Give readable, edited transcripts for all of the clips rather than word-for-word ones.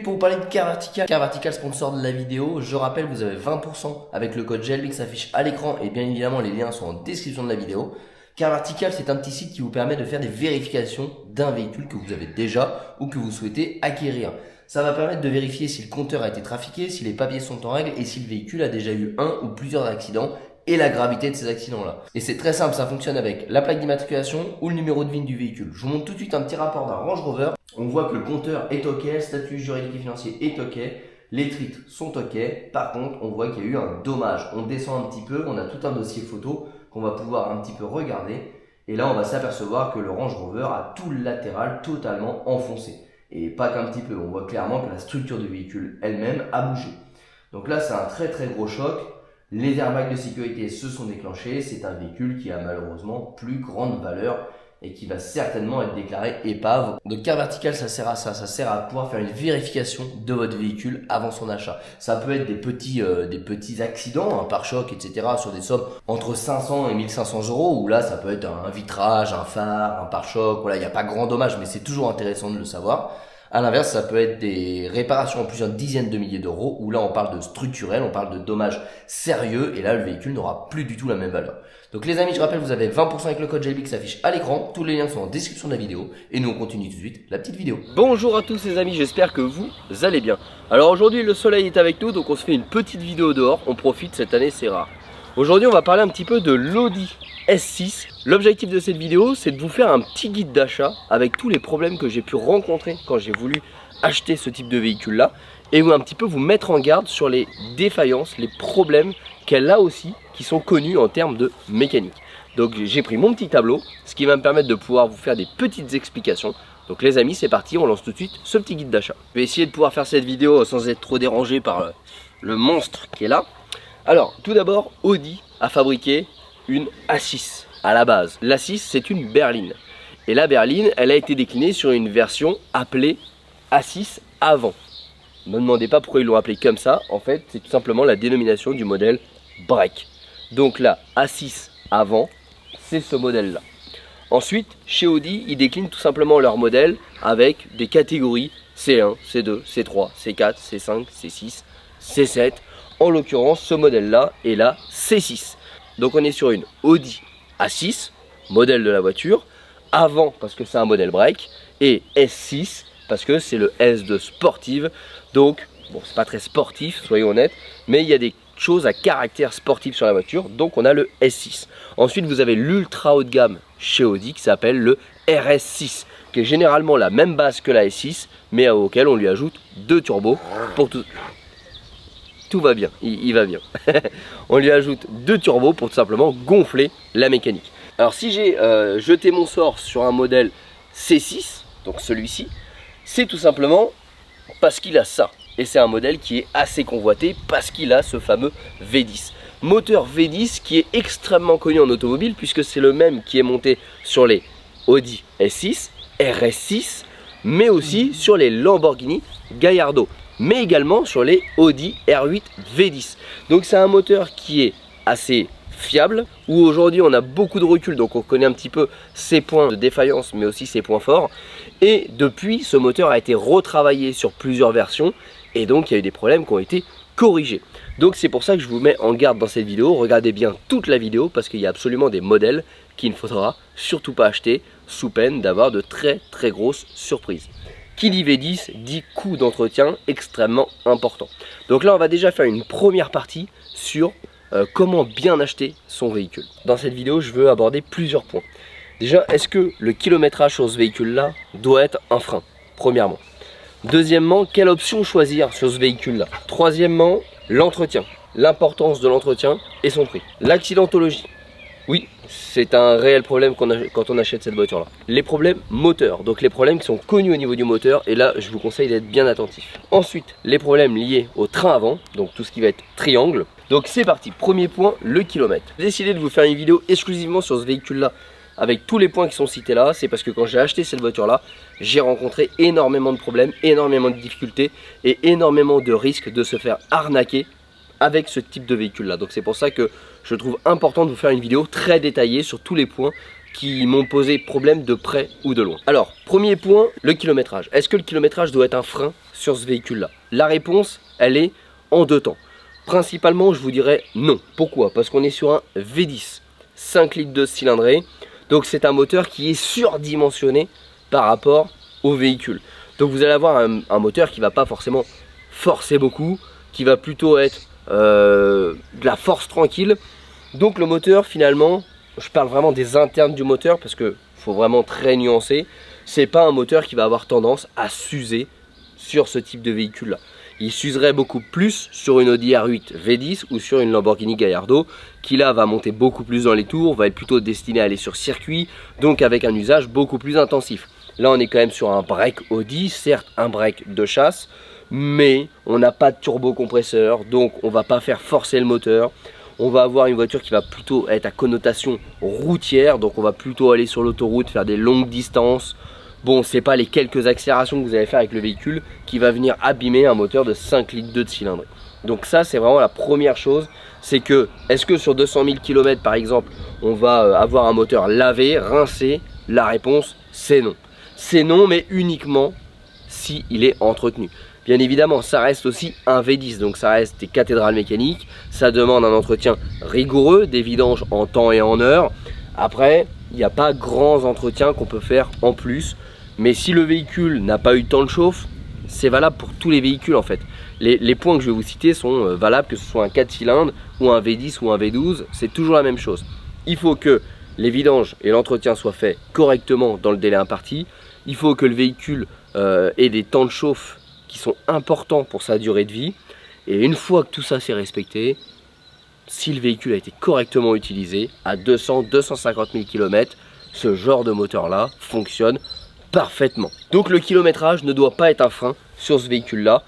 pour vous parler de Car Vertical. Car Vertical, sponsor de la vidéo. Je rappelle, vous avez 20% avec le code GLB qui s'affiche à l'écran et bien évidemment les liens sont en description de la vidéo. Car Vertical, c'est un petit site qui vous permet de faire des vérifications d'un véhicule que vous avez déjà ou que vous souhaitez acquérir. Ça va permettre de vérifier si le compteur a été trafiqué, si les papiers sont en règle et si le véhicule a déjà eu un ou plusieurs accidents et la gravité de ces accidents-là. Et c'est très simple, ça fonctionne avec la plaque d'immatriculation ou le numéro de VIN du véhicule. Je vous montre tout de suite un petit rapport d'un Range Rover. On voit que le compteur est OK, le statut juridique et financier est OK, les titres sont OK. Par contre, on voit qu'il y a eu un dommage. On descend un petit peu, on a tout un dossier photo qu'on va pouvoir un petit peu regarder. Et là, on va s'apercevoir que le Range Rover a tout le latéral totalement enfoncé. Et pas qu'un petit peu, on voit clairement que la structure du véhicule elle-même a bougé. Donc là, c'est un très très gros choc. Les airbags de sécurité se sont déclenchés. C'est un véhicule qui a malheureusement plus grande valeur et qui va certainement être déclaré épave. Donc Car Vertical, ça sert à ça. Ça sert à pouvoir faire une vérification de votre véhicule avant son achat. Ça peut être des petits accidents, un pare-choc, etc. sur des sommes entre 500 et 1500 euros. Où là, ça peut être un vitrage, un phare, un pare-choc. Voilà, il n'y a pas grand dommage, mais c'est toujours intéressant de le savoir. À l'inverse, ça peut être des réparations en plusieurs dizaines de milliers d'euros où là on parle de structurel, on parle de dommages sérieux et là le véhicule n'aura plus du tout la même valeur. Donc les amis, je rappelle, vous avez 20% avec le code GLB qui s'affiche à l'écran, tous les liens sont en description de la vidéo et nous on continue tout de suite la petite vidéo. Bonjour à tous les amis, j'espère que vous allez bien. Alors aujourd'hui le soleil est avec nous donc on se fait une petite vidéo dehors, on profite, cette année c'est rare. Aujourd'hui on va parler un petit peu de l'Audi S6. L'objectif de cette vidéo c'est de vous faire un petit guide d'achat avec tous les problèmes que j'ai pu rencontrer quand j'ai voulu acheter ce type de véhicule là et un petit peu vous mettre en garde sur les défaillances, les problèmes qu'elle a aussi qui sont connus en termes de mécanique. Donc j'ai pris mon petit tableau, ce qui va me permettre de pouvoir vous faire des petites explications. Donc les amis, c'est parti, on lance tout de suite ce petit guide d'achat. Je vais essayer de pouvoir faire cette vidéo sans être trop dérangé par le monstre qui est là. Alors tout d'abord, Audi a fabriqué une A6 à la base. L'A6 c'est une berline. Et la berline, elle a été déclinée sur une version appelée A6 avant. Ne me demandez pas pourquoi ils l'ont appelé comme ça. En fait, c'est tout simplement la dénomination du modèle break. Donc là, A6 avant, c'est ce modèle-là. Ensuite, chez Audi, ils déclinent tout simplement leur modèle avec des catégories C1, C2, C3, C4, C5, C6, C7. En l'occurrence, ce modèle-là est la C6. Donc on est sur une Audi A6, modèle de la voiture, avant parce que c'est un modèle break, et S6 parce que c'est le S de sportive. Donc, bon, c'est pas très sportif, soyons honnêtes, mais il y a des choses à caractère sportif sur la voiture, donc on a le S6. Ensuite, vous avez l'ultra haut de gamme chez Audi qui s'appelle le RS6, qui est généralement la même base que la S6, mais auquel on lui ajoute 2 turbos pour tout. Tout va bien, il va bien. On lui ajoute 2 turbos pour tout simplement gonfler la mécanique. Alors si j'ai jeté mon sort sur un modèle C6, donc celui-ci, c'est tout simplement parce qu'il a ça. Et c'est un modèle qui est assez convoité parce qu'il a ce fameux V10. Moteur V10 qui est extrêmement connu en automobile puisque c'est le même qui est monté sur les Audi S6, RS6, mais aussi sur les Lamborghini Gallardo, mais également sur les Audi R8 V10. Donc c'est un moteur qui est assez fiable, où aujourd'hui on a beaucoup de recul, donc on connaît un petit peu ses points de défaillance mais aussi ses points forts. Et depuis, ce moteur a été retravaillé sur plusieurs versions et donc il y a eu des problèmes qui ont été corrigés. Donc c'est pour ça que je vous mets en garde dans cette vidéo. Regardez bien toute la vidéo parce qu'il y a absolument des modèles qu'il ne faudra surtout pas acheter sous peine d'avoir de très très grosses surprises. Qui dit V10 dit coût d'entretien extrêmement important. Donc là on va déjà faire une première partie sur comment bien acheter son véhicule. Dans cette vidéo je veux aborder plusieurs points. Déjà, est-ce que le kilométrage sur ce véhicule là doit être un frein? Premièrement. Deuxièmement, quelle option choisir sur ce véhicule là? Troisièmement, l'entretien, l'importance de l'entretien et son prix. L'accidentologie, oui, c'est un réel problème quand on achète cette voiture là. Les problèmes moteurs, donc les problèmes qui sont connus au niveau du moteur, et là je vous conseille d'être bien attentif. Ensuite, les problèmes liés au train avant, donc tout ce qui va être triangle. Donc c'est parti, premier point, le kilomètre. J'ai décidé de vous faire une vidéo exclusivement sur ce véhicule là avec tous les points qui sont cités là. C'est parce que quand j'ai acheté cette voiture là, j'ai rencontré énormément de problèmes, énormément de difficultés et énormément de risques de se faire arnaquer avec ce type de véhicule là. Donc c'est pour ça que je trouve important de vous faire une vidéo très détaillée sur tous les points qui m'ont posé problème de près ou de loin. Alors, premier point, le kilométrage. Est-ce que le kilométrage doit être un frein sur ce véhicule-là? La réponse, elle est en deux temps. Principalement, je vous dirais non. Pourquoi? Parce qu'on est sur un V10, 5 litres de cylindrée. Donc c'est un moteur qui est surdimensionné par rapport au véhicule. Donc vous allez avoir un moteur qui ne va pas forcément forcer beaucoup, qui va plutôt être de la force tranquille. Donc le moteur, finalement, je parle vraiment des internes du moteur parce qu'il faut vraiment très nuancer. C'est pas un moteur qui va avoir tendance à s'user sur ce type de véhicule là. Il s'userait beaucoup plus sur une Audi R8 V10 ou sur une Lamborghini Gallardo qui là va monter beaucoup plus dans les tours, va être plutôt destiné à aller sur circuit, donc avec un usage beaucoup plus intensif. Là on est quand même sur un break Audi, certes un break de chasse, mais on n'a pas de turbocompresseur, donc on va pas faire forcer le moteur. On va avoir une voiture qui va plutôt être à connotation routière, donc on va plutôt aller sur l'autoroute, faire des longues distances. Bon, c'est pas les quelques accélérations que vous allez faire avec le véhicule qui va venir abîmer un moteur de 5 litres de cylindrée. Donc ça, c'est vraiment la première chose. C'est que, est-ce que sur 200 000 km par exemple, on va avoir un moteur lavé, rincé? La réponse, c'est non. C'est non, mais uniquement si il est entretenu. Bien évidemment, ça reste aussi un V10, donc ça reste des cathédrales mécaniques. Ça demande un entretien rigoureux, des vidanges en temps et en heure. Après, il n'y a pas grands entretiens qu'on peut faire en plus. Mais si le véhicule n'a pas eu de temps de chauffe, c'est valable pour tous les véhicules en fait. Les points que je vais vous citer sont valables que ce soit un 4 cylindres ou un V10 ou un V12, c'est toujours la même chose. Il faut que les vidanges et l'entretien soient faits correctement dans le délai imparti. Il faut que le véhicule ait des temps de chauffe qui sont importants pour sa durée de vie. Et une fois que tout ça s'est respecté, si le véhicule a été correctement utilisé, à 200-250 000 km, ce genre de moteur là fonctionne parfaitement. Donc le kilométrage ne doit pas être un frein sur ce véhicule là,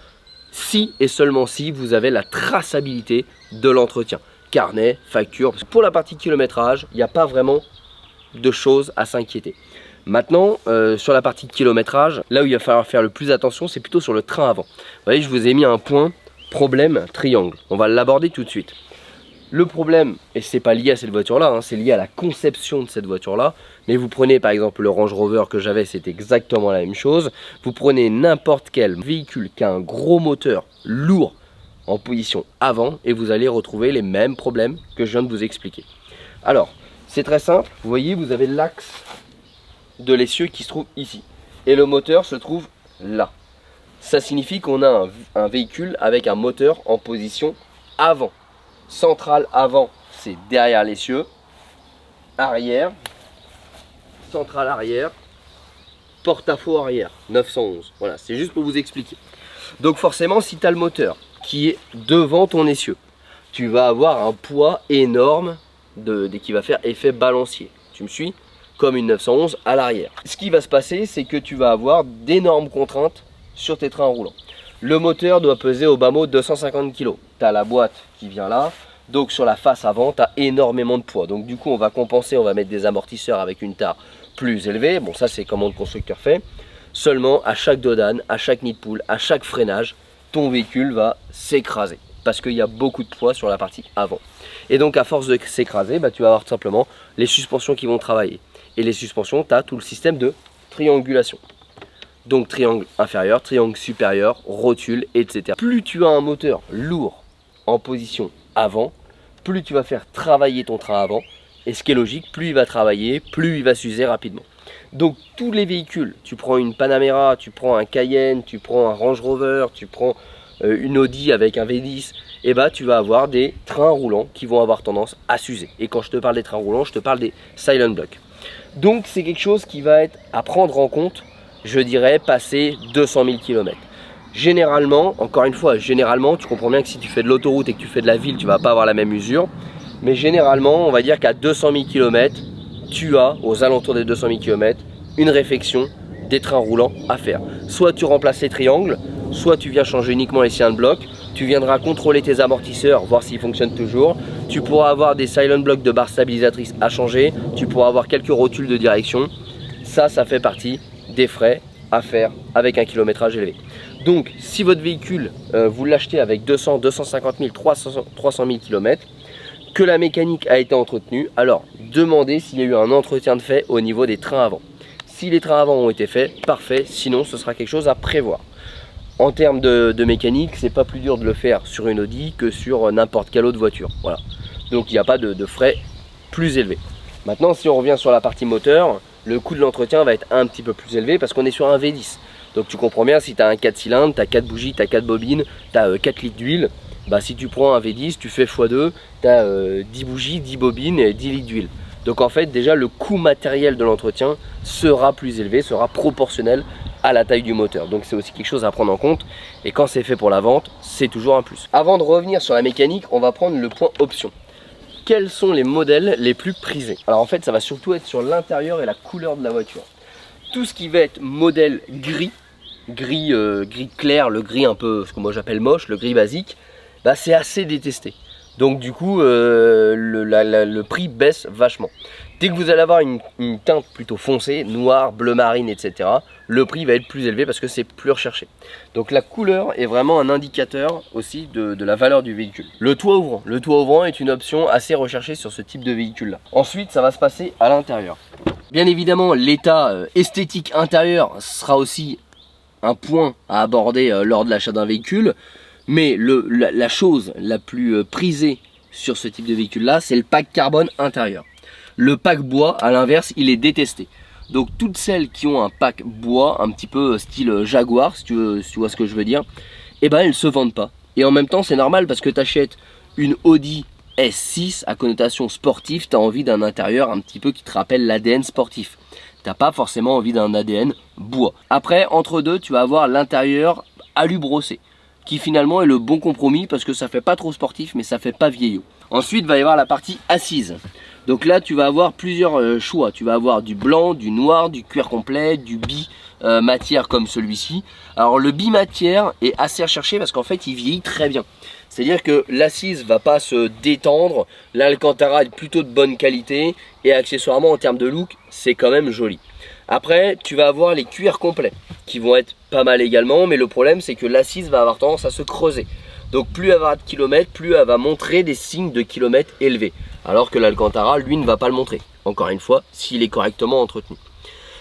si et seulement si vous avez la traçabilité de l'entretien. Carnet, facture. Pour la partie kilométrage, il n'y a pas vraiment de choses à s'inquiéter. Maintenant, sur la partie kilométrage, là où il va falloir faire le plus attention, c'est plutôt sur le train avant. Vous voyez, je vous ai mis un point problème triangle. On va l'aborder tout de suite. Le problème, et c'est pas lié à cette voiture-là, hein, c'est lié à la conception de cette voiture-là. Mais vous prenez par exemple le Range Rover que j'avais, c'est exactement la même chose. Vous prenez n'importe quel véhicule qui a un gros moteur lourd en position avant et vous allez retrouver les mêmes problèmes que je viens de vous expliquer. Alors, c'est très simple. Vous voyez, vous avez l'axe de l'essieu qui se trouve ici. Et le moteur se trouve là. Ça signifie qu'on a un véhicule avec un moteur en position avant. Centrale avant, c'est derrière l'essieu. Arrière, centrale arrière, porte-à-faux arrière, 911. Voilà, c'est juste pour vous expliquer. Donc forcément, si tu as le moteur qui est devant ton essieu, tu vas avoir un poids énorme qui va faire effet balancier. Tu me suis? Comme une 911 à l'arrière. Ce qui va se passer, c'est que tu vas avoir d'énormes contraintes sur tes trains roulants. Le moteur doit peser au bas mot 250 kg. Tu as la boîte qui vient là. Donc sur la face avant, tu as énormément de poids. Donc du coup, on va compenser, on va mettre des amortisseurs avec une tare plus élevée. Bon, ça c'est comment le constructeur fait. Seulement, à chaque dodane, à chaque nid de poule, à chaque freinage, ton véhicule va s'écraser. Parce qu'il y a beaucoup de poids sur la partie avant. Et donc à force de s'écraser, tu vas avoir tout simplement les suspensions qui vont travailler. Et les suspensions, tu as tout le système de triangulation. Donc triangle inférieur, triangle supérieur, rotule, etc. Plus tu as un moteur lourd en position avant, plus tu vas faire travailler ton train avant. Et ce qui est logique, plus il va travailler, plus il va s'user rapidement. Donc tous les véhicules, tu prends une Panamera, tu prends un Cayenne, tu prends un Range Rover, tu prends une Audi avec un V10, et tu vas avoir des trains roulants qui vont avoir tendance à s'user. Et quand je te parle des trains roulants, je te parle des silent blocks. Donc c'est quelque chose qui va être à prendre en compte, je dirais, passer 200 000 km. Généralement, encore une fois, généralement, tu comprends bien que si tu fais de l'autoroute et que tu fais de la ville, tu ne vas pas avoir la même usure. Mais généralement, on va dire qu'à 200 000 km, tu as, aux alentours des 200 000 km, une réfection des trains roulants à faire. Soit tu remplaces les triangles, soit tu viens changer uniquement les silent blocks. Tu viendras contrôler tes amortisseurs, voir s'ils fonctionnent toujours. Tu pourras avoir des silent blocks de barres stabilisatrices à changer. Tu pourras avoir quelques rotules de direction. Ça fait partie des frais à faire avec un kilométrage élevé. Donc, si votre véhicule, vous l'achetez avec 200, 250 000, 300 000 km, que la mécanique a été entretenue, alors demandez s'il y a eu un entretien de fait au niveau des trains avant. Si les trains avant ont été faits, parfait. Sinon, ce sera quelque chose à prévoir. En termes de mécanique, c'est pas plus dur de le faire sur une Audi que sur n'importe quelle autre voiture. Voilà. Donc il n'y a pas de frais plus élevés. Maintenant, si on revient sur la partie moteur, le coût de l'entretien va être un petit peu plus élevé parce qu'on est sur un V10. Donc tu comprends bien, si tu as un 4 cylindres, tu as 4 bougies, tu as 4 bobines, tu as 4 litres d'huile, bah si tu prends un V10, tu fais x2, tu as 10 bougies, 10 bobines et 10 litres d'huile. Donc en fait, déjà le coût matériel de l'entretien sera plus élevé, sera proportionnel à la taille du moteur. Donc c'est aussi quelque chose à prendre en compte. Et quand c'est fait pour la vente, c'est toujours un plus. Avant de revenir sur la mécanique, on va prendre le point option. Quels sont les modèles les plus prisés? Alors en fait, ça va surtout être sur l'intérieur et la couleur de la voiture. Tout ce qui va être modèle gris clair, le gris un peu, ce que moi j'appelle moche, le gris basique, bah c'est assez détesté. Donc du coup, le prix baisse vachement. Dès que vous allez avoir une teinte plutôt foncée, noir, bleu marine, etc., le prix va être plus élevé parce que c'est plus recherché. Donc la couleur est vraiment un indicateur aussi de la valeur du véhicule. Le toit ouvrant. Le toit ouvrant est une option assez recherchée sur ce type de véhicule-là. Ensuite, ça va se passer à l'intérieur. Bien évidemment, l'état esthétique intérieur sera aussi un point à aborder lors de l'achat d'un véhicule. Mais la chose la plus prisée sur ce type de véhicule-là, c'est le pack carbone intérieur. Le pack bois, à l'inverse, il est détesté. Donc toutes celles qui ont un pack bois, un petit peu style Jaguar, si tu vois ce que je veux dire, eh ben elles ne se vendent pas. Et en même temps, c'est normal parce que tu achètes une Audi S6 à connotation sportive, tu as envie d'un intérieur un petit peu qui te rappelle l'ADN sportif. Tu n'as pas forcément envie d'un ADN bois. Après, entre deux, tu vas avoir l'intérieur alu brossé, qui finalement est le bon compromis parce que ça fait pas trop sportif mais ça fait pas vieillot. Ensuite il va y avoir la partie assise. Donc là tu vas avoir plusieurs choix. Tu vas avoir du blanc, du noir, du cuir complet, du bi matière comme celui-ci. Alors le bi matière est assez recherché parce qu'en fait il vieillit très bien. C'est-à-dire que l'assise va pas se détendre, l'Alcantara est plutôt de bonne qualité et accessoirement en termes de look c'est quand même joli. Après, tu vas avoir les cuirs complets qui vont être pas mal également, mais le problème c'est que l'assise va avoir tendance à se creuser. Donc plus elle va avoir de kilomètres, plus elle va montrer des signes de kilomètres élevés. Alors que l'Alcantara, lui, ne va pas le montrer. Encore une fois, s'il est correctement entretenu.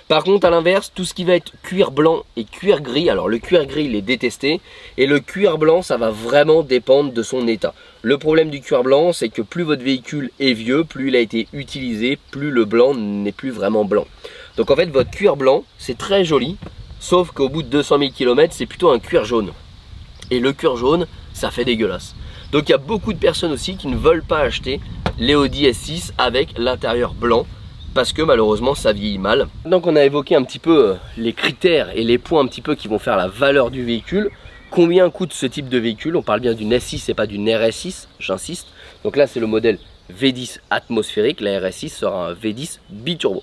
Par contre, à l'inverse, tout ce qui va être cuir blanc et cuir gris, alors le cuir gris, il est détesté, et le cuir blanc, ça va vraiment dépendre de son état. Le problème du cuir blanc, c'est que plus votre véhicule est vieux, plus il a été utilisé, plus le blanc n'est plus vraiment blanc. Donc en fait, votre cuir blanc, c'est très joli, sauf qu'au bout de 200 000 km, c'est plutôt un cuir jaune. Et le cuir jaune, ça fait dégueulasse. Donc il y a beaucoup de personnes aussi qui ne veulent pas acheter les Audi S6 avec l'intérieur blanc, parce que malheureusement ça vieillit mal. Donc on a évoqué un petit peu les critères et les points un petit peu qui vont faire la valeur du véhicule. Combien coûte ce type de véhicule? On parle bien d'une S6 et pas d'une RS6, j'insiste. Donc là c'est le modèle V10 atmosphérique, la RS6 sera un V10 biturbo.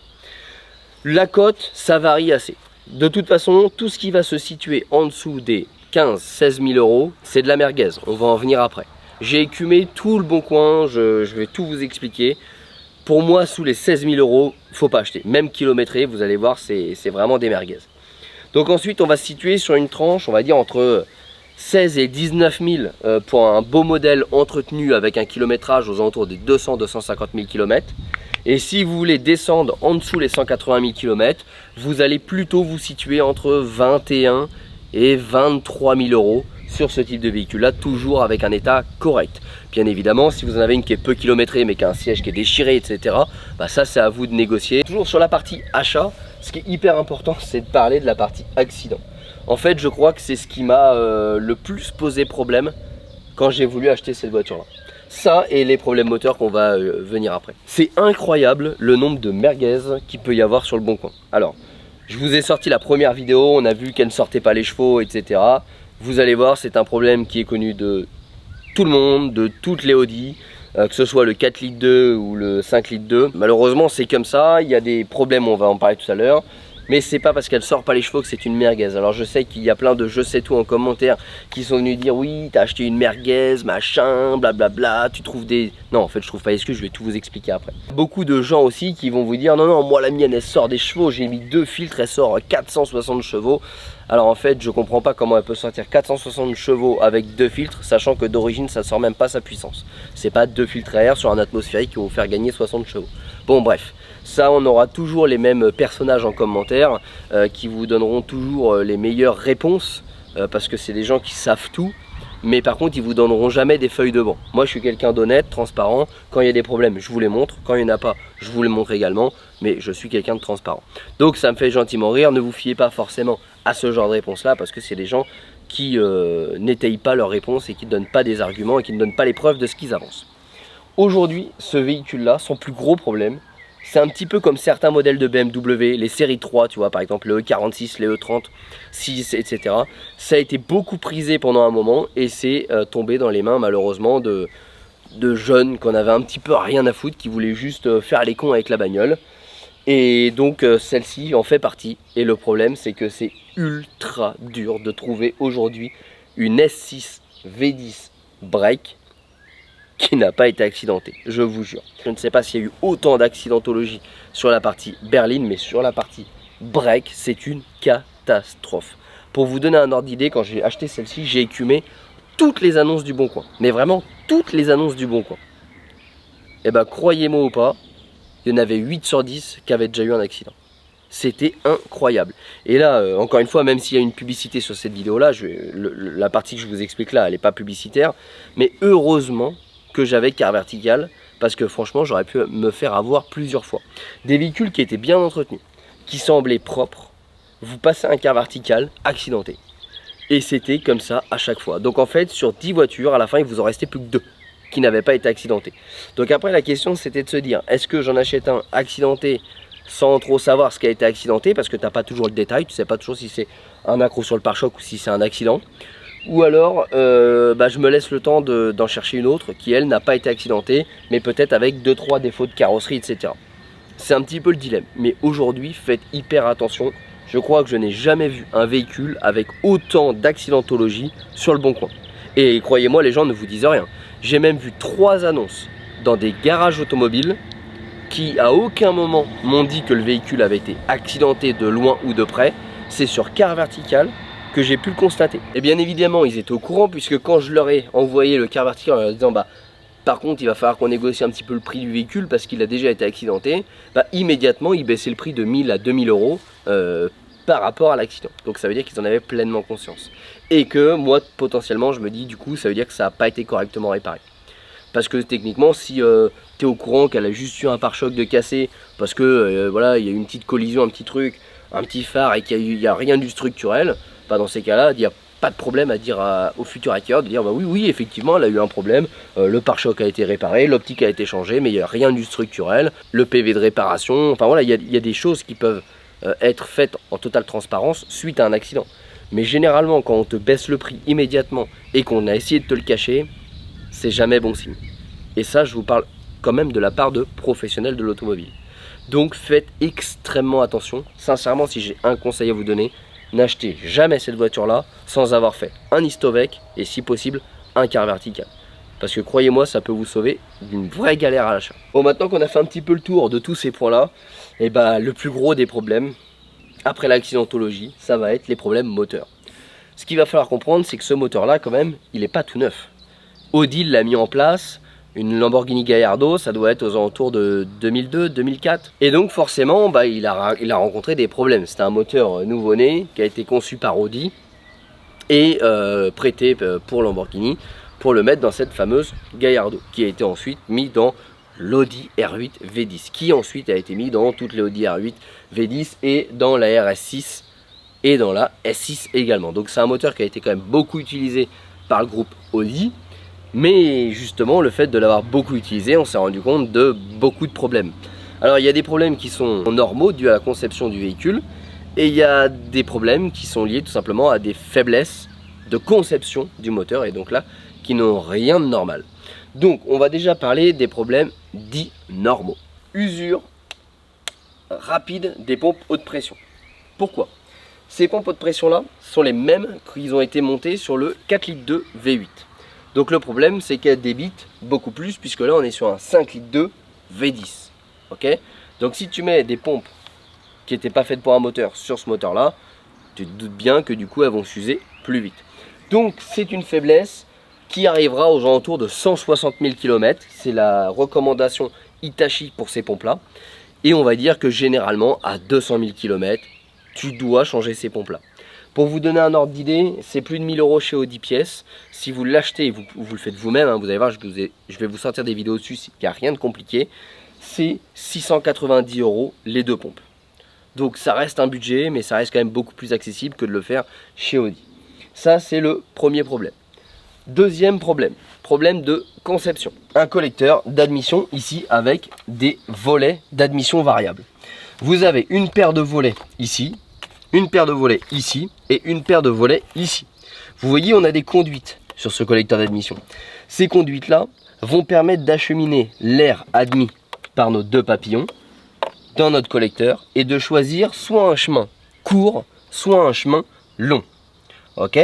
La cote, ça varie assez. De toute façon, tout ce qui va se situer en dessous des 15-16 000 euros, c'est de la merguez, on va en venir après. J'ai écumé tout le bon coin, je vais tout vous expliquer. Pour moi, sous les 16 000 euros, il ne faut pas acheter. Même kilométré, vous allez voir, c'est vraiment des merguez. Donc ensuite, on va se situer sur une tranche, on va dire entre 16 et 19 000 pour un beau modèle entretenu avec un kilométrage aux alentours des 200-250 000 km. Et si vous voulez descendre en dessous les 180 000 km, vous allez plutôt vous situer entre 21 et 23 000 euros sur ce type de véhicule là, toujours avec un état correct. Bien évidemment, si vous en avez une qui est peu kilométrée mais qui a un siège qui est déchiré, etc., bah ça c'est à vous de négocier. Toujours sur la partie achat, ce qui est hyper important, c'est de parler de la partie accident. En fait, je crois que c'est ce qui m'a le plus posé problème quand j'ai voulu acheter cette voiture là. Ça et les problèmes moteurs qu'on va venir après. C'est incroyable le nombre de merguez qu'il peut y avoir sur le bon coin. Alors, je vous ai sorti la première vidéo, on a vu qu'elle ne sortait pas les chevaux, etc. Vous allez voir, c'est un problème qui est connu de tout le monde, de toutes les Audi, que ce soit le 4 litres 2 ou le 5 litres 2. Malheureusement, c'est comme ça, il y a des problèmes, on va en parler tout à l'heure. Mais c'est pas parce qu'elle sort pas les chevaux que c'est une merguez. Alors je sais qu'il y a plein de je sais tout en commentaire qui sont venus dire oui, t'as acheté une merguez, machin, blablabla, tu trouves des... Non, en fait je trouve pas excuse, je vais tout vous expliquer après. Beaucoup de gens aussi qui vont vous dire non, moi la mienne elle sort des chevaux, j'ai mis 2 filtres, elle sort 460 chevaux. Alors en fait je comprends pas comment elle peut sortir 460 chevaux avec 2 filtres, sachant que d'origine ça sort même pas sa puissance. C'est pas 2 filtres à air sur un atmosphérique qui vont vous faire gagner 60 chevaux. Bon bref, ça on aura toujours les mêmes personnages en commentaire qui vous donneront toujours les meilleures réponses parce que c'est des gens qui savent tout, mais par contre ils vous donneront jamais des feuilles de banc. Moi je suis quelqu'un d'honnête, transparent, quand il y a des problèmes je vous les montre, quand il n'y en a pas je vous les montre également, mais je suis quelqu'un de transparent. Donc ça me fait gentiment rire, ne vous fiez pas forcément à ce genre de réponse là, parce que c'est des gens qui n'étayent pas leurs réponses et qui ne donnent pas des arguments et qui ne donnent pas les preuves de ce qu'ils avancent. Aujourd'hui, ce véhicule-là, son plus gros problème, c'est un petit peu comme certains modèles de BMW, les séries 3, tu vois, par exemple le E46, les E30, 6, etc. Ça a été beaucoup prisé pendant un moment et c'est tombé dans les mains malheureusement de jeunes qu'on avait un petit peu rien à foutre, qui voulaient juste faire les cons avec la bagnole. Et donc celle-ci en fait partie. Et le problème c'est que c'est ultra dur de trouver aujourd'hui une S6 V10 break qui n'a pas été accidentée, je vous jure. Je ne sais pas s'il y a eu autant d'accidentologie sur la partie berline, mais sur la partie break, c'est une catastrophe. Pour vous donner un ordre d'idée, quand j'ai acheté celle-ci, j'ai écumé toutes les annonces du Bon Coin. Mais vraiment toutes les annonces du Bon Coin. Et ben croyez-moi ou pas, il y en avait 8 sur 10 qui avaient déjà eu un accident. C'était incroyable. Et là, encore une fois, même s'il y a une publicité sur cette vidéo-là, la partie que je vous explique là, elle n'est pas publicitaire. Mais heureusement que j'avais Car Vertical, parce que franchement, j'aurais pu me faire avoir plusieurs fois. Des véhicules qui étaient bien entretenus, qui semblaient propres, vous passez un Car Vertical accidenté. Et c'était comme ça à chaque fois. Donc en fait, sur 10 voitures, à la fin, il vous en restait plus que 2 qui n'avaient pas été accidentés. Donc après, la question, c'était de se dire, est-ce que j'en achète un accidenté sans trop savoir ce qui a été accidenté, parce que tu n'as pas toujours le détail, tu sais pas toujours si c'est un accroc sur le pare-choc ou si c'est un accident, ou alors je me laisse le temps d'en chercher une autre qui elle n'a pas été accidentée, mais peut-être avec 2-3 défauts de carrosserie, etc. C'est un petit peu le dilemme, mais aujourd'hui faites hyper attention. Je crois que je n'ai jamais vu un véhicule avec autant d'accidentologie sur le Bon Coin. Et croyez-moi, les gens ne vous disent rien. J'ai même vu 3 annonces dans des garages automobiles qui à aucun moment m'ont dit que le véhicule avait été accidenté de loin ou de près. C'est sur Car Vertical que j'ai pu le constater. Et bien évidemment ils étaient au courant, puisque quand je leur ai envoyé le Car Vertical en leur disant par contre il va falloir qu'on négocie un petit peu le prix du véhicule parce qu'il a déjà été accidenté, immédiatement ils baissaient le prix de 1000 à 2000 euros par rapport à l'accident. Donc ça veut dire qu'ils en avaient pleinement conscience. Et que moi potentiellement je me dis du coup ça veut dire que ça n'a pas été correctement réparé. Parce que techniquement, si tu es au courant qu'elle a juste eu un pare-choc de cassé, parce que voilà, il y a eu une petite collision, un petit truc, un petit phare et qu'il n'y a rien du structurel, dans ces cas-là, il n'y a pas de problème à dire au futur acquéreur de dire oui, effectivement, elle a eu un problème, le pare-choc a été réparé, l'optique a été changée, mais il n'y a rien du structurel, le PV de réparation, enfin voilà, il y a des choses qui peuvent être faites en totale transparence suite à un accident. Mais généralement, quand on te baisse le prix immédiatement et qu'on a essayé de te le cacher, c'est jamais bon signe. Et ça, je vous parle quand même de la part de professionnels de l'automobile. Donc faites extrêmement attention. Sincèrement, si j'ai un conseil à vous donner, n'achetez jamais cette voiture-là sans avoir fait un Histovec et si possible un Car Vertical. Parce que croyez-moi, ça peut vous sauver d'une vraie galère à l'achat. Bon, maintenant qu'on a fait un petit peu le tour de tous ces points-là, le plus gros des problèmes, après l'accidentologie, ça va être les problèmes moteurs. Ce qu'il va falloir comprendre, c'est que ce moteur-là, quand même, il n'est pas tout neuf. Audi l'a mis en place, une Lamborghini Gallardo, ça doit être aux alentours de 2002-2004. Et donc forcément, il a rencontré des problèmes. C'était un moteur nouveau-né qui a été conçu par Audi et prêté pour Lamborghini pour le mettre dans cette fameuse Gallardo, qui a été ensuite mis dans l'Audi R8 V10, qui ensuite a été mis dans toutes les Audi R8 V10 et dans la RS6 et dans la S6 également. Donc c'est un moteur qui a été quand même beaucoup utilisé par le groupe Audi. Mais justement, le fait de l'avoir beaucoup utilisé, on s'est rendu compte de beaucoup de problèmes. Alors il y a des problèmes qui sont normaux dus à la conception du véhicule, et il y a des problèmes qui sont liés tout simplement à des faiblesses de conception du moteur, et donc là, qui n'ont rien de normal. Donc on va déjà parler des problèmes dits normaux. Usure rapide des pompes haute pression. Pourquoi? Ces pompes haute pression là sont les mêmes qui ont été montées sur le 4 litres 2 V8. Donc le problème c'est qu'elle débite beaucoup plus, puisque là on est sur un 5 litres 2 V10. Ok, donc si tu mets des pompes qui n'étaient pas faites pour un moteur sur ce moteur là, tu te doutes bien que du coup elles vont s'user plus vite. Donc c'est une faiblesse qui arrivera aux alentours de 160 000 km. C'est la recommandation Hitachi pour ces pompes là. Et on va dire que généralement à 200 000 km, tu dois changer ces pompes là. Pour vous donner un ordre d'idée, c'est plus de 1000 € chez Audi pièces. Si vous l'achetez, vous le faites vous-même, hein, vous allez voir, je vais vous sortir des vidéos dessus, il n'y a rien de compliqué. C'est 690 € les deux pompes. Donc ça reste un budget, mais ça reste quand même beaucoup plus accessible que de le faire chez Audi. Ça, c'est le premier problème. Deuxième problème, problème de conception. Un collecteur d'admission ici avec des volets d'admission variables. Vous avez une paire de volets ici, une paire de volets ici et une paire de volets ici. Vous voyez, on a des conduites sur ce collecteur d'admission. Ces conduites-là vont permettre d'acheminer l'air admis par nos deux papillons dans notre collecteur et de choisir soit un chemin court, soit un chemin long. Ok ?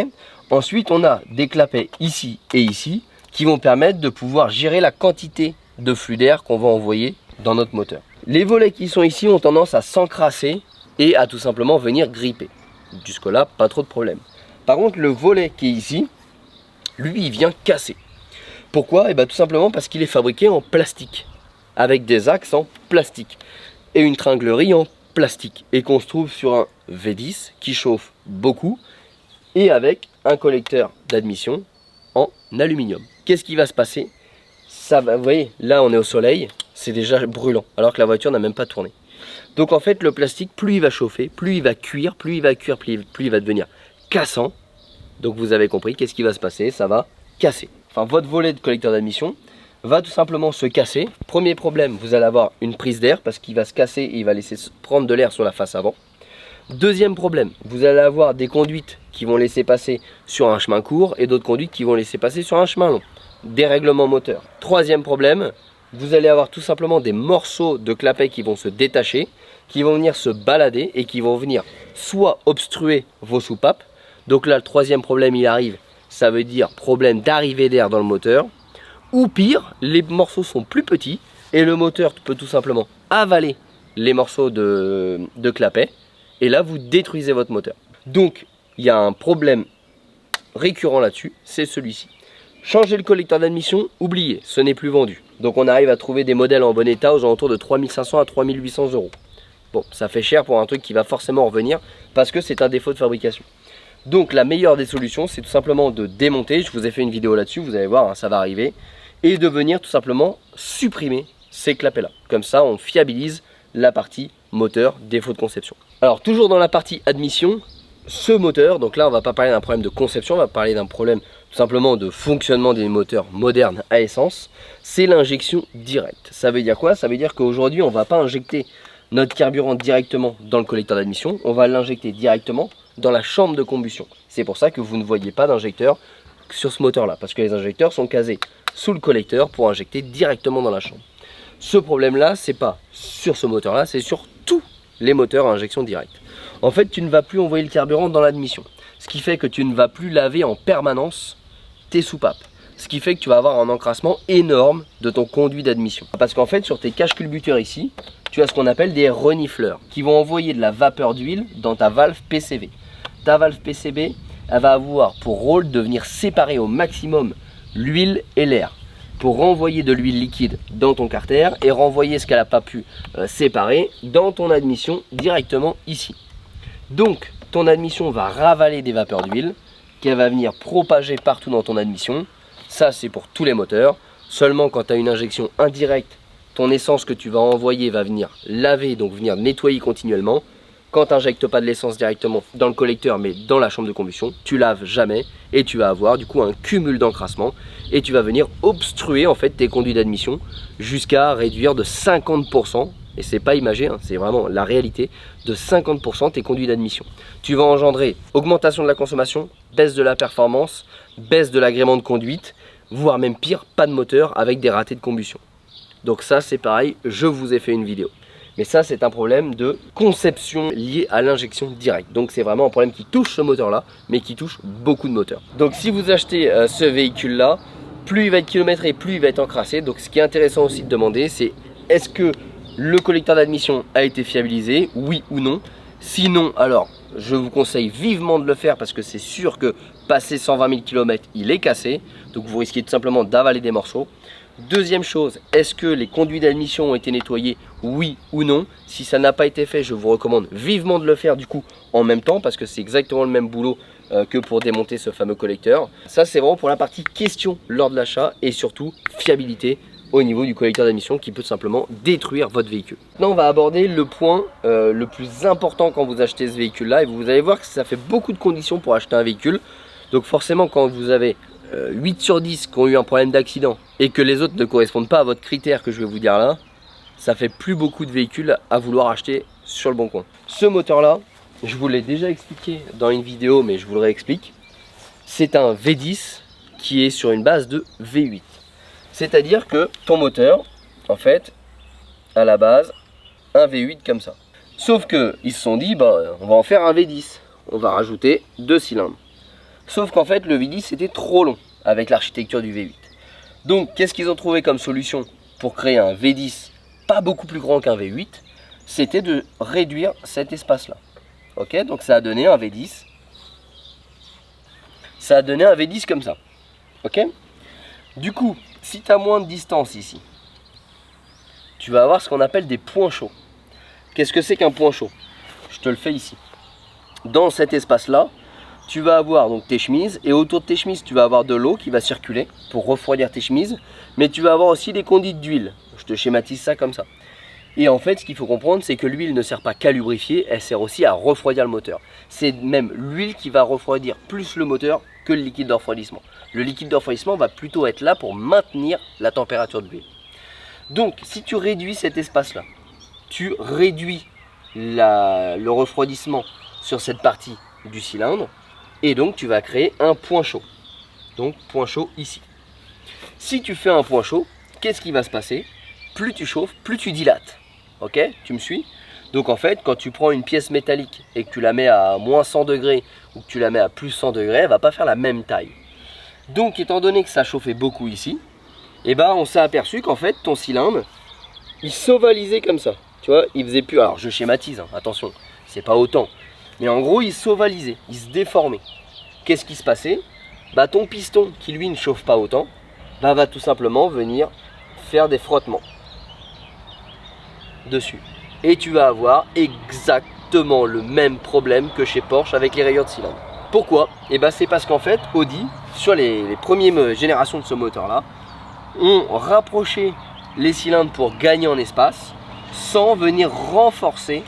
Ensuite, on a des clapets ici et ici qui vont permettre de pouvoir gérer la quantité de flux d'air qu'on va envoyer dans notre moteur. Les volets qui sont ici ont tendance à s'encrasser et à tout simplement venir gripper. Jusque-là, pas trop de problème. Par contre, le volet qui est ici, lui, il vient casser. Pourquoi? Tout simplement parce qu'il est fabriqué en plastique, avec des axes en plastique et une tringlerie en plastique, et qu'on se trouve sur un V10 qui chauffe beaucoup et avec un collecteur d'admission en aluminium. Qu'est-ce qui va se passer? Ça va, vous voyez, là on est au soleil, c'est déjà brûlant, alors que la voiture n'a même pas tourné. Donc en fait, le plastique, plus il va chauffer, plus il va cuire, plus il va devenir cassant. Donc vous avez compris, qu'est-ce qui va se passer? Ça va casser. Enfin, votre volet de collecteur d'admission va tout simplement se casser. Premier problème, vous allez avoir une prise d'air parce qu'il va se casser et il va laisser prendre de l'air sur la face avant. Deuxième problème, vous allez avoir des conduites qui vont laisser passer sur un chemin court et d'autres conduites qui vont laisser passer sur un chemin long. Dérèglement moteur. Troisième problème, vous allez avoir tout simplement des morceaux de clapet qui vont se détacher, qui vont venir se balader et qui vont venir soit obstruer vos soupapes. Donc là, le troisième problème, il arrive, ça veut dire problème d'arrivée d'air dans le moteur. Ou pire, les morceaux sont plus petits et le moteur peut tout simplement avaler les morceaux de clapet. Et là, vous détruisez votre moteur. Donc, il y a un problème récurrent là-dessus, c'est celui-ci. Changer le collecteur d'admission, oubliez, ce n'est plus vendu. Donc on arrive à trouver des modèles en bon état aux alentours de 3500 à 3800 €. Bon, ça fait cher pour un truc qui va forcément revenir parce que c'est un défaut de fabrication. Donc la meilleure des solutions, c'est tout simplement de démonter, je vous ai fait une vidéo là-dessus, vous allez voir, hein, ça va arriver, et de venir tout simplement supprimer ces clapets-là. Comme ça, on fiabilise la partie moteur, défaut de conception. Alors toujours dans la partie admission, ce moteur, donc là on va pas parler d'un problème de conception, on va parler d'un problème tout simplement de fonctionnement des moteurs modernes à essence, c'est l'injection directe. Ça veut dire quoi? Ça veut dire qu'aujourd'hui on ne va pas injecter notre carburant directement dans le collecteur d'admission, on va l'injecter directement dans la chambre de combustion. C'est pour ça que vous ne voyez pas d'injecteur sur ce moteur là, parce que les injecteurs sont casés sous le collecteur pour injecter directement dans la chambre. Ce problème là, c'est pas sur ce moteur là, c'est sur tous les moteurs à injection directe. En fait, tu ne vas plus envoyer le carburant dans l'admission, ce qui fait que tu ne vas plus laver en permanence tes soupapes, ce qui fait que tu vas avoir un encrassement énorme de ton conduit d'admission. Parce qu'en fait, sur tes caches culbuteurs ici, tu as ce qu'on appelle des renifleurs qui vont envoyer de la vapeur d'huile dans ta valve PCV. Ta valve PCB, elle va avoir pour rôle de venir séparer au maximum l'huile et l'air pour renvoyer de l'huile liquide dans ton carter et renvoyer ce qu'elle n'a pas pu séparer dans ton admission directement ici. Donc ton admission va ravaler des vapeurs d'huile qu'elle va venir propager partout dans ton admission. Ça c'est pour tous les moteurs. Seulement quand tu as une injection indirecte, ton essence que tu vas envoyer va venir laver, donc venir nettoyer continuellement. Quand tu n'injectes pas de l'essence directement dans le collecteur mais dans la chambre de combustion, tu laves jamais et tu vas avoir du coup un cumul d'encrassement et tu vas venir obstruer en fait tes conduits d'admission jusqu'à réduire de 50%, et c'est pas imagé, hein, c'est vraiment la réalité, de 50% tes conduits d'admission. Tu vas engendrer augmentation de la consommation, baisse de la performance, baisse de l'agrément de conduite, voire même pire, pas de moteur avec des ratés de combustion. Donc ça c'est pareil, je vous ai fait une vidéo. Mais ça, c'est un problème de conception lié à l'injection directe. Donc c'est vraiment un problème qui touche ce moteur-là, mais qui touche beaucoup de moteurs. Donc si vous achetez ce véhicule-là, plus il va être kilométré, plus il va être encrassé. Donc ce qui est intéressant aussi de demander, c'est est-ce que le collecteur d'admission a été fiabilisé, oui ou non? Sinon, alors, je vous conseille vivement de le faire parce que c'est sûr que passé 120 000 km, il est cassé. Donc vous risquez tout simplement d'avaler des morceaux. Deuxième chose, est-ce que les conduits d'admission ont été nettoyés? Oui ou non? Si ça n'a pas été fait, je vous recommande vivement de le faire du coup en même temps parce que c'est exactement le même boulot que pour démonter ce fameux collecteur. Ça c'est vraiment pour la partie question lors de l'achat et surtout fiabilité au niveau du collecteur d'admission qui peut simplement détruire votre véhicule. Maintenant on va aborder le point le plus important quand vous achetez ce véhicule là et vous allez voir que ça fait beaucoup de conditions pour acheter un véhicule. Donc forcément quand vous avez 8 sur 10 qui ont eu un problème d'accident et que les autres ne correspondent pas à votre critère que je vais vous dire là, ça fait plus beaucoup de véhicules à vouloir acheter sur le bon coin. Ce moteur là, je vous l'ai déjà expliqué dans une vidéo mais je vous le réexplique, c'est un V10 qui est sur une base de V8. C'est à dire que ton moteur, en fait, à la base, un V8 comme ça. Sauf que ils se sont dit, bah, on va en faire un V10, on va rajouter 2 cylindres. Sauf qu'en fait le V10 c'était trop long avec l'architecture du V8. Donc qu'est-ce qu'ils ont trouvé comme solution pour créer un V10 pas beaucoup plus grand qu'un V8? C'était de réduire cet espace là. Ok, donc ça a donné un V10. Ça a donné un V10 comme ça. Ok. Du coup, si tu as moins de distance ici, tu vas avoir ce qu'on appelle des points chauds. Qu'est-ce que c'est qu'un point chaud? Je te le fais ici. Dans cet espace là, tu vas avoir donc tes chemises et autour de tes chemises tu vas avoir de l'eau qui va circuler pour refroidir tes chemises, mais tu vas avoir aussi des conduites d'huile. Je te schématise ça comme ça. Et en fait ce qu'il faut comprendre c'est que l'huile ne sert pas qu'à lubrifier, elle sert aussi à refroidir le moteur. C'est même l'huile qui va refroidir plus le moteur que le liquide de refroidissement. Le liquide de refroidissement va plutôt être là pour maintenir la température de l'huile. Donc si tu réduis cet espace là, tu réduis le refroidissement sur cette partie du cylindre. Et donc tu vas créer un point chaud. Donc point chaud ici. Si tu fais un point chaud, qu'est-ce qui va se passer? Plus tu chauffes, plus tu dilates. Ok? Tu me suis? Donc en fait, quand tu prends une pièce métallique et que tu la mets à moins 100 degrés ou que tu la mets à plus 100 degrés, elle ne va pas faire la même taille. Donc étant donné que ça chauffait beaucoup ici, et ben on s'est aperçu qu'en fait ton cylindre, il s'ovalisait comme ça. Tu vois, il faisait plus. Alors je schématise, hein, attention, c'est pas autant. Mais en gros, il s'ovalisait, il se déformait. Qu'est-ce qui se passait? Bah, ton piston, qui lui ne chauffe pas autant, bah, va tout simplement venir faire des frottements dessus. Et tu vas avoir exactement le même problème que chez Porsche avec les rayures de cylindre. Pourquoi? Et bah, c'est parce qu'en fait, Audi, sur les premières générations de ce moteur-là, ont rapproché les cylindres pour gagner en espace sans venir renforcer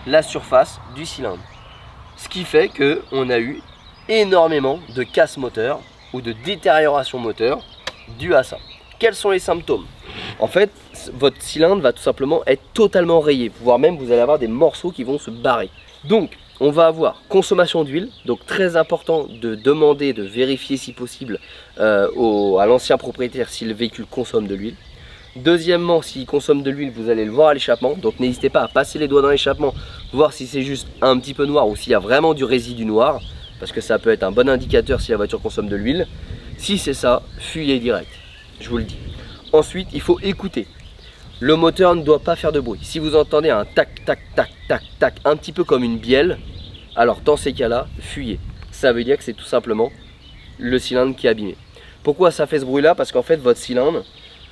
la surface du cylindre. Ce qui fait qu'on a eu énormément de casse moteur ou de détérioration moteur due à ça. Quels sont les symptômes? En fait, votre cylindre va tout simplement être totalement rayé, voire même vous allez avoir des morceaux qui vont se barrer. Donc, on va avoir consommation d'huile, donc très important de demander, de vérifier si possible à l'ancien propriétaire si le véhicule consomme de l'huile. Deuxièmement, s'il consomme de l'huile, vous allez le voir à l'échappement. Donc n'hésitez pas à passer les doigts dans l'échappement, voir si c'est juste un petit peu noir ou s'il y a vraiment du résidu noir. Parce que ça peut être un bon indicateur si la voiture consomme de l'huile. Si c'est ça, fuyez direct, je vous le dis. Ensuite, il faut écouter. Le moteur ne doit pas faire de bruit. Si vous entendez un tac, tac, tac, tac, tac, un petit peu comme une bielle, alors dans ces cas-là, fuyez. Ça veut dire que c'est tout simplement le cylindre qui est abîmé. Pourquoi ça fait ce bruit-là? Parce qu'en fait, votre cylindre,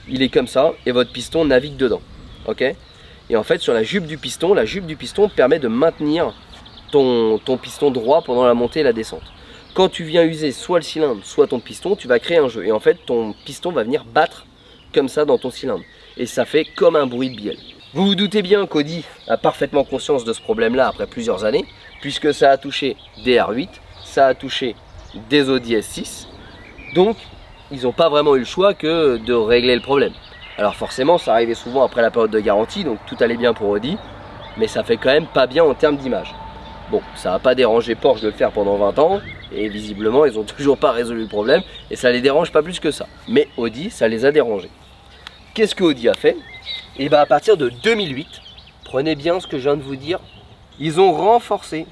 il est comme ça et votre piston navigue dedans. Ok? Et en fait, sur la jupe du piston permet de maintenir ton piston droit pendant la montée et la descente. Quand tu viens user soit le cylindre, soit ton piston, tu vas créer un jeu. Et en fait, ton piston va venir battre comme ça dans ton cylindre. Et ça fait comme un bruit de bielle. Vous vous doutez bien qu'Audi a parfaitement conscience de ce problème-là après plusieurs années, puisque ça a touché des R8, ça a touché des Audi S6. Donc, ils n'ont pas vraiment eu le choix que de régler le problème. Alors forcément, ça arrivait souvent après la période de garantie, donc tout allait bien pour Audi, mais ça fait quand même pas bien en termes d'image. Bon, ça n'a pas dérangé Porsche de le faire pendant 20 ans, et visiblement, ils n'ont toujours pas résolu le problème, et ça les dérange pas plus que ça. Mais Audi, ça les a dérangés. Qu'est-ce que Audi a fait? Et bien à partir de 2008, prenez bien ce que je viens de vous dire, ils ont renforcé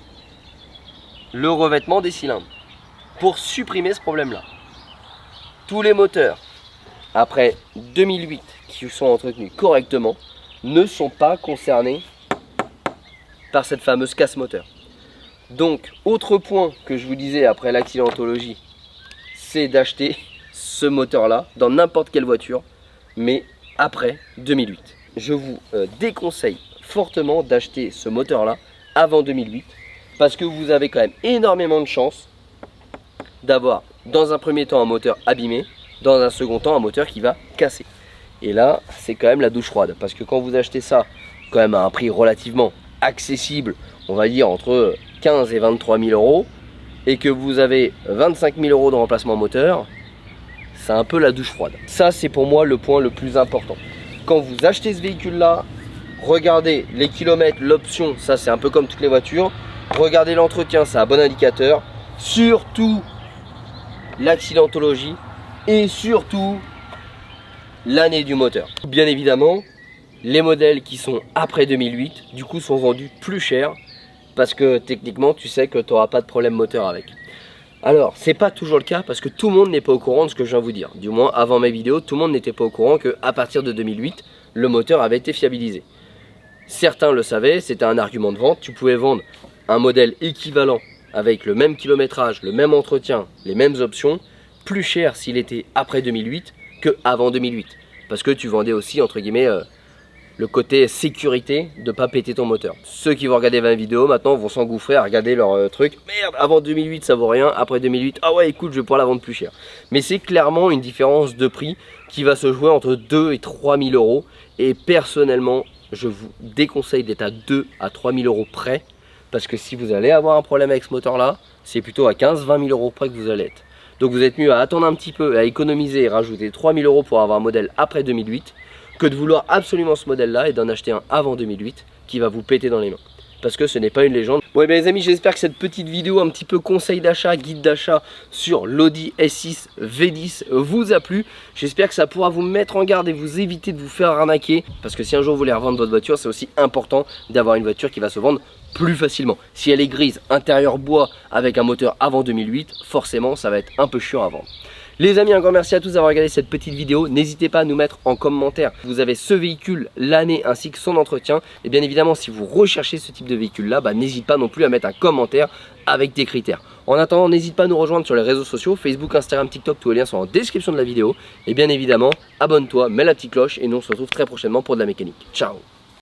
le revêtement des cylindres pour supprimer ce problème-là. Tous les moteurs, après 2008, qui sont entretenus correctement, ne sont pas concernés par cette fameuse casse moteur. Donc, autre point que je vous disais après l'accidentologie, c'est d'acheter ce moteur-là dans n'importe quelle voiture, mais après 2008. Je vous déconseille fortement d'acheter ce moteur-là avant 2008 parce que vous avez quand même énormément de chances d'avoir dans un premier temps un moteur abîmé, dans un second temps un moteur qui va casser. Et là, c'est quand même la douche froide parce que quand vous achetez ça quand même à un prix relativement accessible, on va dire entre 15 et 23 000 euros, et que vous avez 25 000 euros de remplacement moteur, c'est un peu la douche froide. Ça, c'est pour moi le point le plus important. Quand vous achetez ce véhicule-là, regardez les kilomètres, l'option, ça c'est un peu comme toutes les voitures. Regardez l'entretien, c'est un bon indicateur. Surtout l'accidentologie et surtout l'année du moteur. Bien évidemment, les modèles qui sont après 2008, du coup, sont vendus plus cher parce que techniquement, tu sais que tu n'auras pas de problème moteur avec. Alors, c'est pas toujours le cas parce que tout le monde n'est pas au courant de ce que je viens de vous dire. Du moins, avant mes vidéos, tout le monde n'était pas au courant qu'à partir de 2008, le moteur avait été fiabilisé. Certains le savaient, c'était un argument de vente. Tu pouvais vendre un modèle équivalent avec le même kilométrage, le même entretien, les mêmes options, plus cher s'il était après 2008 que avant 2008. Parce que tu vendais aussi, entre guillemets, le côté sécurité de ne pas péter ton moteur. Ceux qui vont regarder ma vidéo maintenant vont s'engouffrer à regarder leur truc. Merde, avant 2008 ça vaut rien, après 2008, ah ouais écoute je vais pouvoir la vendre plus cher. Mais c'est clairement une différence de prix qui va se jouer entre 2 et 3 000 euros. Et personnellement, je vous déconseille d'être à 2 à 3 000 euros près. Parce que si vous allez avoir un problème avec ce moteur là, c'est plutôt à 15-20 000 euros près que vous allez être. Donc vous êtes mieux à attendre un petit peu, à économiser et rajouter 3 000 euros pour avoir un modèle après 2008 que de vouloir absolument ce modèle là et d'en acheter un avant 2008 qui va vous péter dans les mains. Parce que ce n'est pas une légende. Bon et bien les amis, j'espère que cette petite vidéo un petit peu conseil d'achat, guide d'achat sur l'Audi S6 V10 vous a plu. J'espère que ça pourra vous mettre en garde et vous éviter de vous faire arnaquer. Parce que si un jour vous voulez revendre votre voiture, c'est aussi important d'avoir une voiture qui va se vendre plus facilement. Si elle est grise, intérieur bois avec un moteur avant 2008, forcément ça va être un peu chiant à vendre. Les amis, un grand merci à tous d'avoir regardé cette petite vidéo. N'hésitez pas à nous mettre en commentaire vous avez ce véhicule, l'année ainsi que son entretien. Et bien évidemment, si vous recherchez ce type de véhicule là, n'hésitez pas non plus à mettre un commentaire avec des critères. En attendant, n'hésite pas à nous rejoindre sur les réseaux sociaux, Facebook, Instagram, TikTok, tous les liens sont en description de la vidéo. Et bien évidemment, abonne-toi, mets la petite cloche et nous on se retrouve très prochainement pour de la mécanique. Ciao!